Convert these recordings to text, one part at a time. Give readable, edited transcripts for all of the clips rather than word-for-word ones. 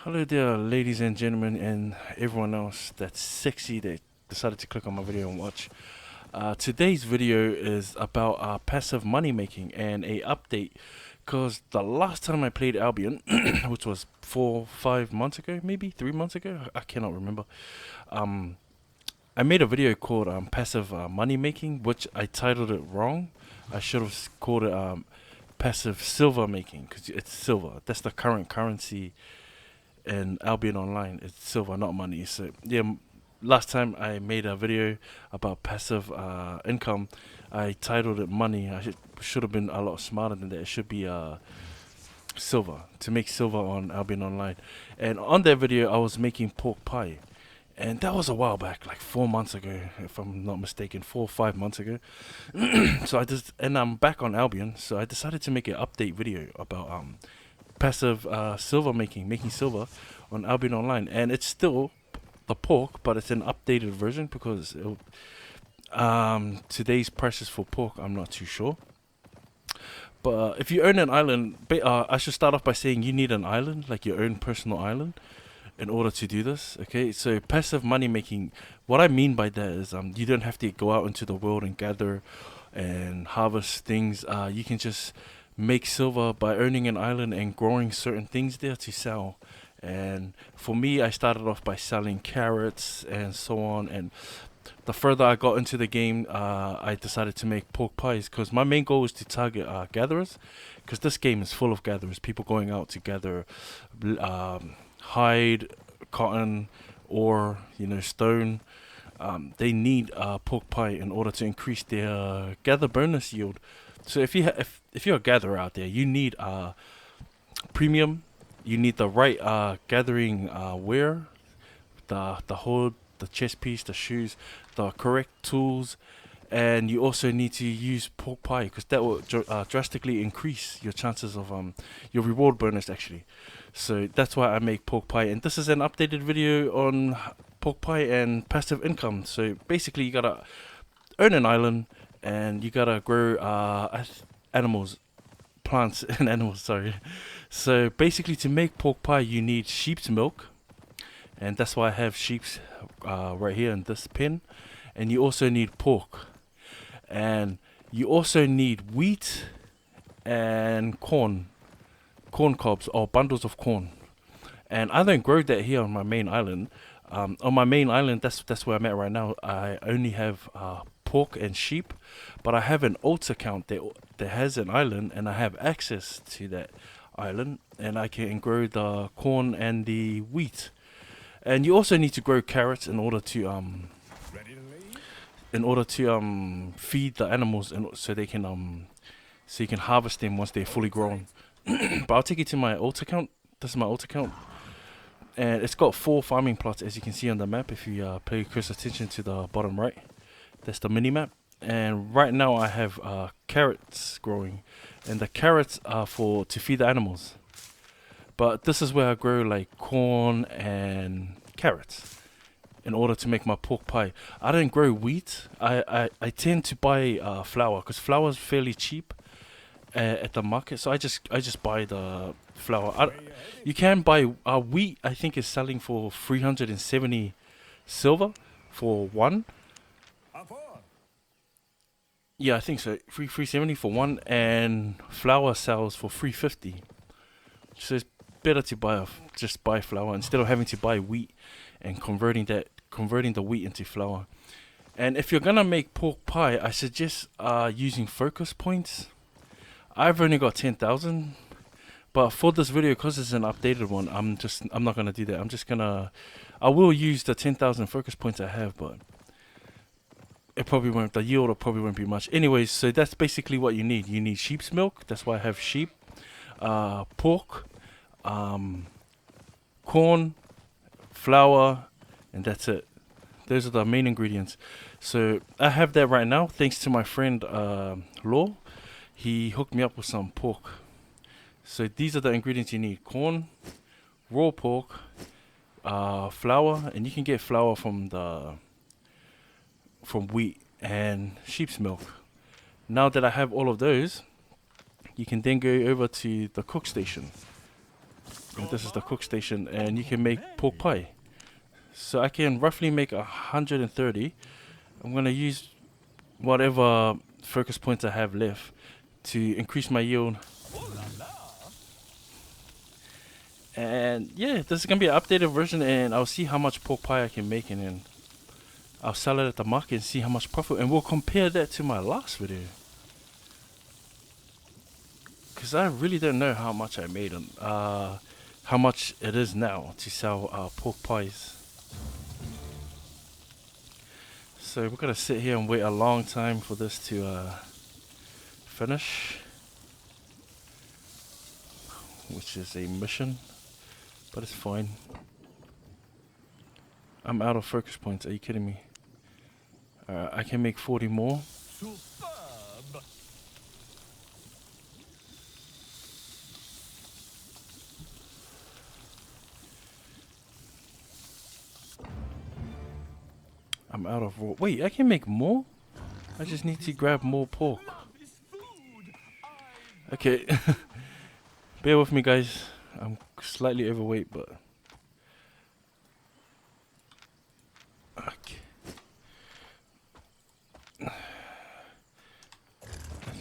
Hello there, ladies and gentlemen, and everyone else that's sexy that decided to click on my video and watch. Today's video is about passive money making and a update. Because the last time I played Albion, which was 4, 5 months ago, maybe 3 months ago, I cannot remember. Um, I made a video called passive money making, which I titled it wrong. I should have called it passive silver making because it's silver. That's the current currency and Albion Online. It's silver, not money. So yeah, last time I made a video about passive income, I titled it money. I should have been a lot smarter than that. It should be silver, to make silver on Albion Online. And on that video, I was making pork pie. And that was a while back, like 4 months ago, if I'm not mistaken, 4 or 5 months ago. And I'm back on Albion, so I decided to make an update video about passive silver making silver on Albion Online, and it's still the pork, but it's an updated version because today's prices for pork I'm not too sure. But if you own an island, I should start off by saying you need an island, like your own personal island, in order to do this. Okay, so passive money making. What I mean by that is you don't have to go out into the world and gather and harvest things. You can just make silver by owning an island and growing certain things there to sell. And for me, I started off by selling carrots and so on. And the further I got into the game, I decided to make pork pies because my main goal was to target gatherers. Because this game is full of gatherers, people going out to gather hide, cotton, or stone. They need pork pie in order to increase their gather bonus yield. So if you're a gatherer out there, you need premium. You need the right gathering wear, the hood, the chest piece, the shoes, the correct tools, and you also need to use pork pie because that will drastically increase your chances of your reward bonus actually. So that's why I make pork pie, and this is an updated video on pork pie and passive income. So basically, you gotta own an island and you gotta grow animals, plants and animals. Sorry. So basically, to make pork pie, you need sheep's milk, and that's why I have sheep's right here in this pen. And you also need pork, and you also need wheat and corn cobs or bundles of corn. And I don't grow that here on my main island. On my main island, that's where I'm at right now. I only have pork and sheep, but I have an oats account that has an island, and I have access to that island, and I can grow the corn and the wheat. And you also need to grow carrots in order to feed the animals, and so you can harvest them once they're fully grown. But I'll take you to my alt account. This is my alt account, and it's got 4 farming plots as you can see on the map. If you pay close attention to the bottom right, that's the mini map. And right now I have carrots growing, and the carrots are to feed the animals. But this is where I grow like corn and carrots in order to make my pork pie. I don't grow wheat. I tend to buy flour because flour is fairly cheap at the market. So I just buy the flour. You can buy wheat. I think is selling for 370 silver for one. Yeah, I think so. 370 for one, and flour sells for 350. So it's better to just buy flour instead of having to buy wheat and converting the wheat into flour. And if you're gonna make pork pie, I suggest using focus points. I've only got 10,000, but for this video, because it's an updated one, I'm not gonna do that. I will use the 10,000 focus points I have, but the yield probably won't be much. Anyways, so that's basically what you need. You need sheep's milk. That's why I have sheep, pork, corn, flour, and that's it. Those are the main ingredients. So I have that right now thanks to my friend Law. He hooked me up with some pork. So these are the ingredients you need: corn, raw pork, flour, and you can get flour from wheat, and sheep's milk. Now that I have all of those, you can then go over to the cook station. And this is the cook station, and you can make pork pie. So I can roughly make 130. I'm gonna use whatever focus points I have left to increase my yield. And yeah, this is gonna be an updated version, and I'll see how much pork pie I can make, and then I'll sell it at the market and see how much profit, and we'll compare that to my last video. Cause I really don't know how much I made on, how much it is now to sell pork pies. So we're gonna sit here and wait a long time for this to finish, which is a mission, but it's fine. I'm out of focus points. Are you kidding me? I can make 40 more. Superb. I'm out of raw. Wait, I can make more? I just need to grab more pork. Okay. Bear with me, guys. I'm slightly overweight, but... Okay. I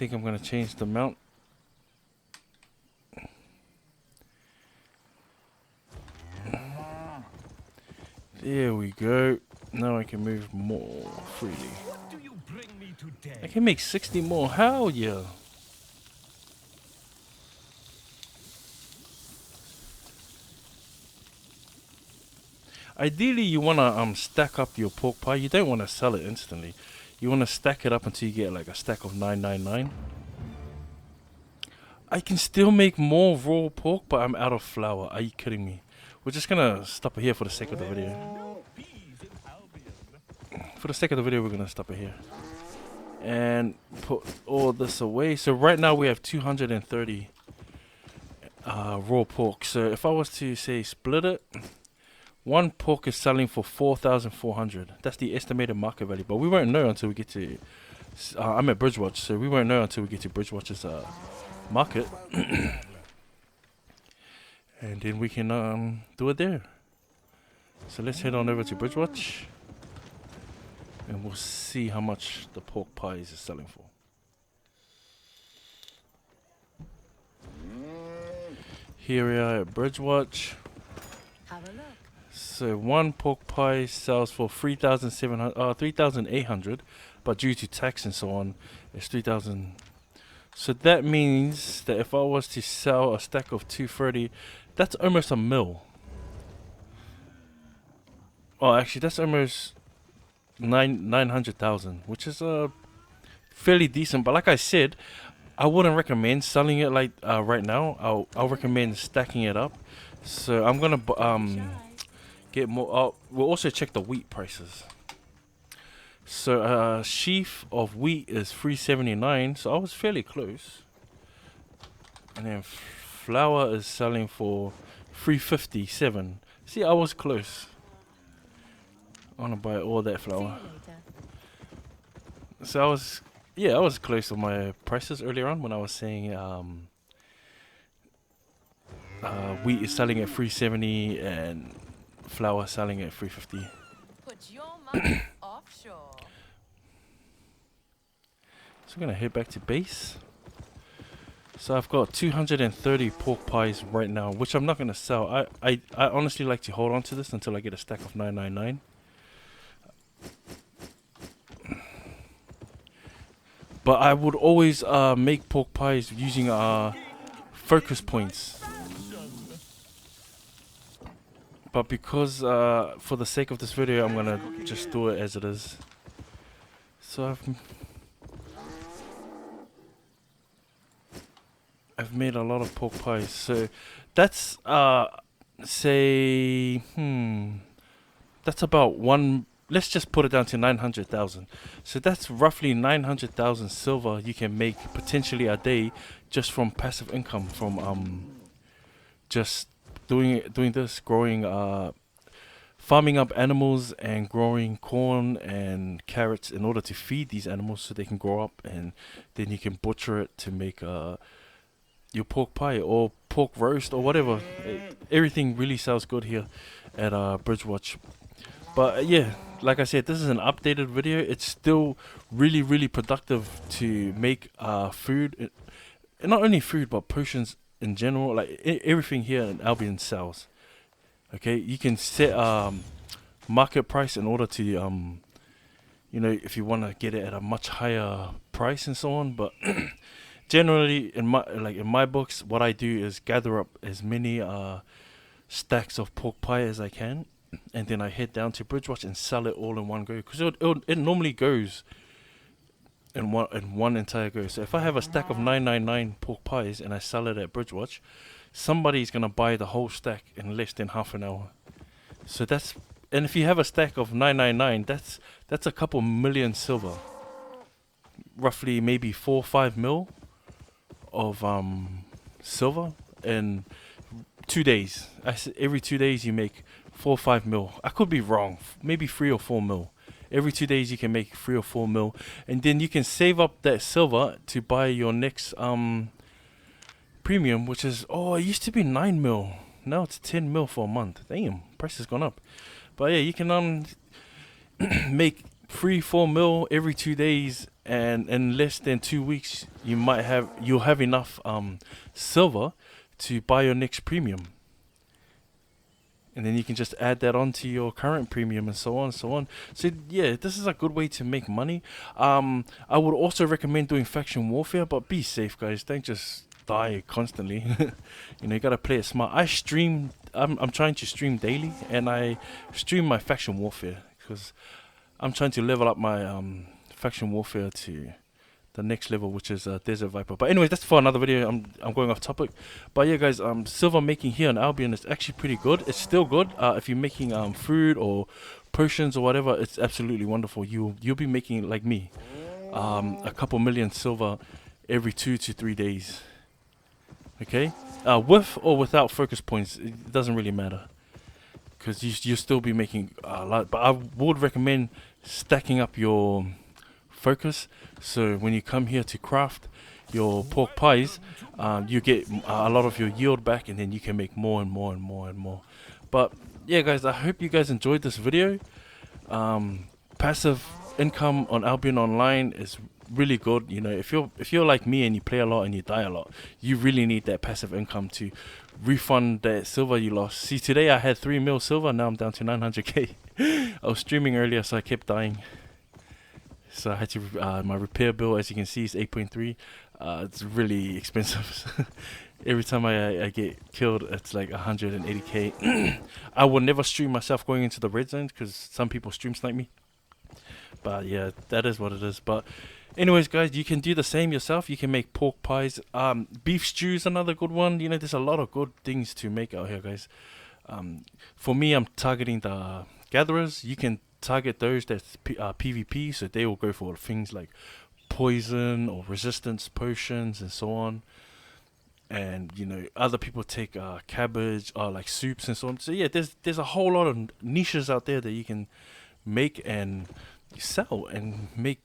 think I'm gonna change the mount. There we go. Now I can move more freely. What do you bring me today? I can make 60 more. Hell yeah. Ideally, you wanna stack up your pork pie. You don't wanna sell it instantly. You wanna stack it up until you get like a stack of 999. I can still make more raw pork, but I'm out of flour. Are you kidding me? We're just gonna stop it here for the sake of the video. No peas in Albion. For the sake of the video, we're gonna stop it here and put all this away. So right now we have 230 raw pork. So if I was to say split it, one pork is selling for 4,400. That's the estimated market value, but we won't know until we get to. I'm at Bridgewatch, so we won't know until we get to Bridgewatch's market, and then we can do it there. So let's head on over to Bridgewatch, and we'll see how much the pork pies is selling for. Here we are at Bridgewatch. Have a look. So one pork pie sells for 3,800, but due to tax and so on, it's 3,000. So that means that if I was to sell a stack of 230, that's almost a mil. Oh, actually, that's almost 900,000, which is fairly decent. But like I said, I wouldn't recommend selling it like right now. I'll recommend stacking it up. So I'm gonna get more. We'll also check the wheat prices. So a sheaf of wheat is 379, so I was fairly close. And then flour is selling for 357. See, I was close. I want to buy all that flour. So I was close to my prices earlier on when I was saying wheat is selling at 370 and flour selling at 350. Put your money offshore. So we're gonna head back to base. So I've got 230 pork pies right now, which I'm not gonna sell. I honestly like to hold on to this until I get a stack of 999. But I would always make pork pies using focus points. But because for the sake of this video, I'm gonna just do it as it is. So I've made a lot of pork pies. So that's say that's about one. Let's just put it down to 900,000. So that's roughly 900,000 silver you can make potentially a day just from passive income from just doing this, growing farming up animals and growing corn and carrots in order to feed these animals so they can grow up, and then you can butcher it to make your pork pie, or pork roast or whatever. Everything really sounds good here at Bridgewatch. But yeah, like I said, this is an updated video. It's still really productive to make food, and not only food but potions in general. Like everything here in Albion sells. Okay, you can set market price in order to if you want to get it at a much higher price and so on. But generally, in my books, what I do is gather up as many stacks of pork pie as I can, and then I head down to Bridgewatch and sell it all in one go, because it normally goes in one entire go. So if I have a stack of 999 pork pies and I sell it at Bridgewatch, somebody's gonna buy the whole stack in less than half an hour. So and if you have a stack of 999, that's a couple million silver, roughly maybe 4 or 5 mil of silver in 2 days. Every 2 days you make 4 or 5 mil. I could be wrong, maybe 3 or 4 mil. Every 2 days you can make 3 or 4 mil, and then you can save up that silver to buy your next premium, which is, it used to be 9 mil. Now it's 10 mil for a month. Damn, price has gone up. But yeah, you can make 3-4 mil every 2 days, and in less than 2 weeks you'll have enough silver to buy your next premium. And then you can just add that on to your current premium, and so on and so on. So yeah, this is a good way to make money. I would also recommend doing faction warfare, but be safe, guys. Don't just die constantly. You gotta play it smart. I'm trying to stream daily, and I stream my faction warfare because I'm trying to level up my faction warfare to the next level, which is Desert Viper. But anyways, that's for another video. I'm going off topic. But yeah, guys, silver making here in Albion is actually pretty good. It's still good. If you're making food or potions or whatever, it's absolutely wonderful. You'll be making, like me, a couple million silver every 2 to 3 days. Okay, with or without focus points, it doesn't really matter, because you'll still be making a lot. But I would recommend stacking up your focus, so when you come here to craft your pork pies, you get a lot of your yield back, and then you can make more and more and more and more. But yeah, guys, I hope you guys enjoyed this video. Passive income on Albion Online is really good. If you're like me and you play a lot and you die a lot, you really need that passive income to refund that silver you lost. See, today I had 3 mil silver, now I'm down to 900k. I was streaming earlier, so I kept dying. So I had to, my repair bill, as you can see, is 8.3. It's really expensive. Every time I get killed, it's like 180k. I will never stream myself going into the red zone, because some people stream snipe me. But yeah, that is what it is. But anyways, guys, you can do the same yourself. You can make pork pies. Beef stew is another good one. There's a lot of good things to make out here, guys. For me, I'm targeting the gatherers. You can target those that's PvP, so they will go for things like poison or resistance potions and so on. And other people take cabbage or like soups and so on. So yeah, there's a whole lot of niches out there that you can make and sell and make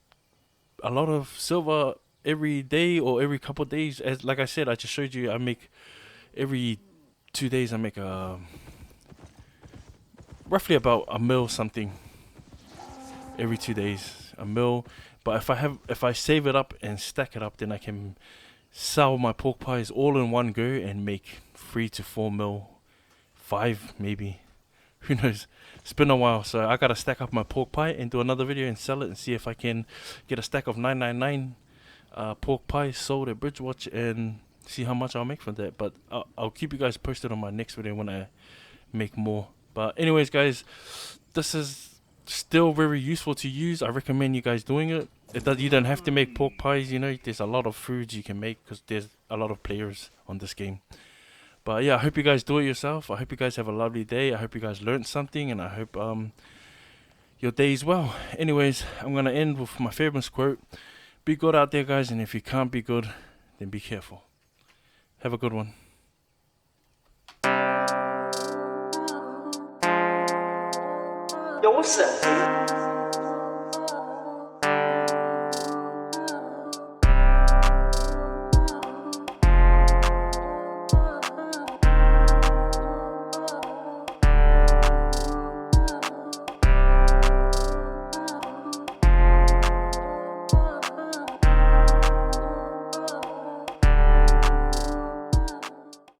a lot of silver every day or every couple of days. As like I said, I just showed you, I make every 2 days, I make roughly about a mil something every 2 days, a mil. But if I save it up and stack it up, then I can sell my pork pies all in one go and make 3 to 4 mil, 5 maybe. Who knows? It's been a while, so I gotta stack up my pork pie and do another video and sell it and see if I can get a stack of 999 pork pies sold at Bridgewatch and see how much I'll make from that. But I'll keep you guys posted on my next video when I make more. But anyways, guys, this is still very useful to use. I recommend you guys doing it. You don't have to make pork pies. There's a lot of foods you can make because there's a lot of players on this game. But yeah, I hope you guys do it yourself. I hope you guys have a lovely day. I hope you guys learned something, and I hope your day is well. Anyways, I'm gonna end with my famous quote: "Be good out there, guys, and if you can't be good, then be careful." Have a good one.有审